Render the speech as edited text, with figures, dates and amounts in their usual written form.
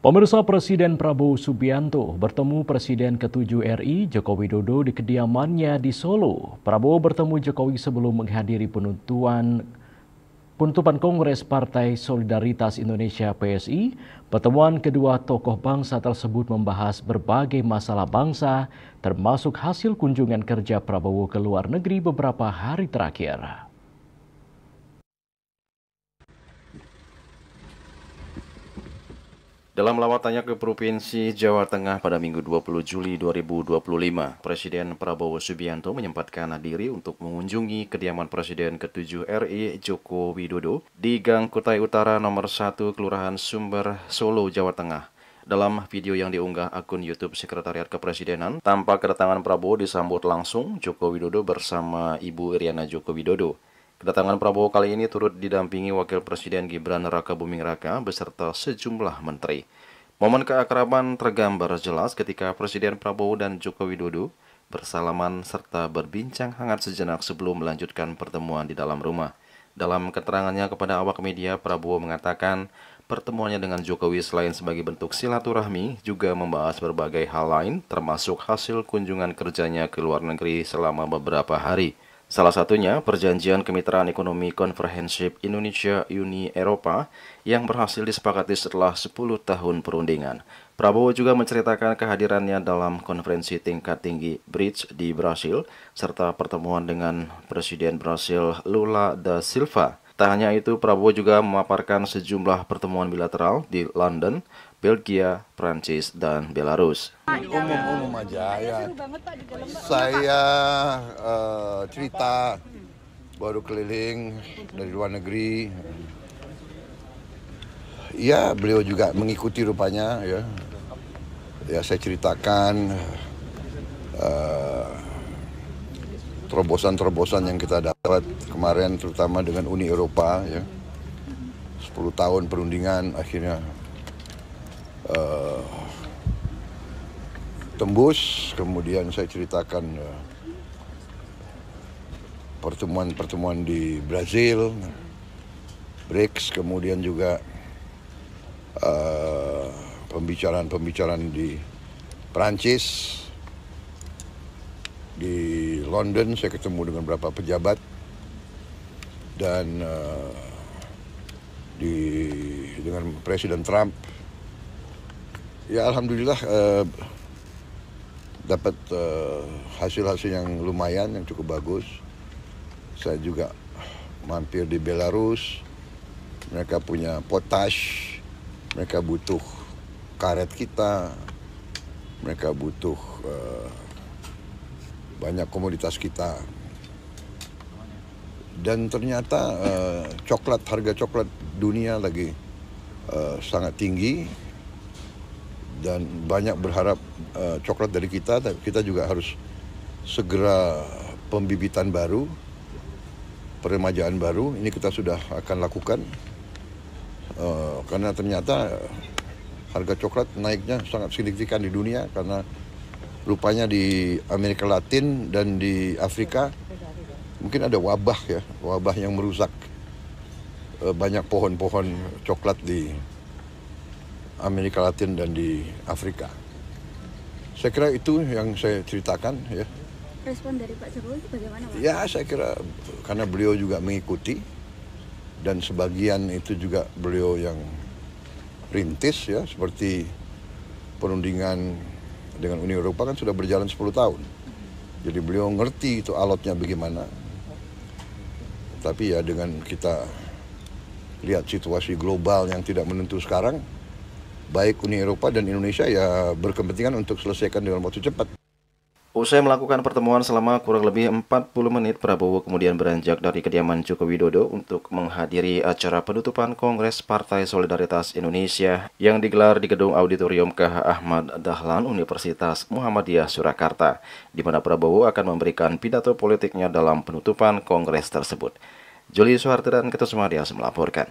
Pemirsa, Presiden Prabowo Subianto bertemu Presiden ke-7 RI Joko Widodo di kediamannya di Solo. Prabowo bertemu Jokowi sebelum menghadiri penutupan Kongres Partai Solidaritas Indonesia (PSI). Pertemuan kedua tokoh bangsa tersebut membahas berbagai masalah bangsa, termasuk hasil kunjungan kerja Prabowo ke luar negeri beberapa hari terakhir. Dalam lawatannya ke Provinsi Jawa Tengah pada Minggu 20 Juli 2025, Presiden Prabowo Subianto menyempatkan diri untuk mengunjungi kediaman Presiden ke-7 RI Joko Widodo di Gang Kutai Utara nomor 1 Kelurahan Sumber, Solo, Jawa Tengah. Dalam video yang diunggah akun YouTube Sekretariat Kepresidenan, tampak kedatangan Prabowo disambut langsung Joko Widodo bersama Ibu Iriana Joko Widodo. Kedatangan Prabowo kali ini turut didampingi Wakil Presiden Gibran Rakabuming Raka beserta sejumlah menteri. Momen keakraban tergambar jelas ketika Presiden Prabowo dan Joko Widodo bersalaman serta berbincang hangat sejenak sebelum melanjutkan pertemuan di dalam rumah. Dalam keterangannya kepada awak media, Prabowo mengatakan pertemuannya dengan Jokowi selain sebagai bentuk silaturahmi juga membahas berbagai hal lain termasuk hasil kunjungan kerjanya ke luar negeri selama beberapa hari. Salah satunya perjanjian kemitraan ekonomi komprehensif Indonesia-Uni Eropa yang berhasil disepakati setelah 10 tahun perundingan. Prabowo juga menceritakan kehadirannya dalam konferensi tingkat tinggi BRICS di Brasil, serta pertemuan dengan Presiden Brasil Lula da Silva. Tak hanya itu, Prabowo juga memaparkan sejumlah pertemuan bilateral di London, Belgia, Prancis, dan Belarus. Umum aja ya. Saya cerita baru keliling dari luar negeri. Ya, beliau juga mengikuti rupanya ya. Ya, saya ceritakan terobosan-terobosan yang kita dapat kemarin terutama dengan Uni Eropa ya. 10 tahun perundingan akhirnya tembus. Kemudian saya ceritakan pertemuan-pertemuan di Brazil, BRICS, kemudian juga pembicaraan di Prancis, di London saya ketemu dengan beberapa pejabat, dan dengan Presiden Trump. Ya, alhamdulillah dapat hasil-hasil yang lumayan, yang cukup bagus. Saya juga mampir di Belarus. Mereka punya potash, mereka butuh karet kita, mereka butuh banyak komoditas kita. Dan ternyata harga coklat dunia lagi sangat tinggi. Dan banyak berharap coklat dari kita, tapi kita juga harus segera pembibitan baru, peremajaan baru. Ini kita sudah akan lakukan karena ternyata harga coklat naiknya sangat signifikan di dunia karena rupanya di Amerika Latin dan di Afrika mungkin ada wabah yang merusak banyak pohon-pohon coklat di Amerika Latin dan di Afrika. Saya kira itu yang saya ceritakan ya. Respon dari Pak Jokowi bagaimana, Pak? Ya, saya kira karena beliau juga mengikuti dan sebagian itu juga beliau yang rintis ya, seperti perundingan dengan Uni Eropa kan sudah berjalan 10 tahun. Jadi beliau ngerti itu alotnya bagaimana. Tapi ya dengan kita lihat situasi global yang tidak menentu sekarang, baik Uni Eropa dan Indonesia ya berkepentingan untuk selesaikan dengan waktu cepat. Usai melakukan pertemuan selama kurang lebih 40 menit, Prabowo kemudian beranjak dari kediaman Joko Widodo untuk menghadiri acara penutupan Kongres Partai Solidaritas Indonesia yang digelar di Gedung Auditorium KH Ahmad Dahlan Universitas Muhammadiyah Surakarta, di mana Prabowo akan memberikan pidato politiknya dalam penutupan Kongres tersebut. Juli Soeharto dan Ketua Sumadias melaporkan.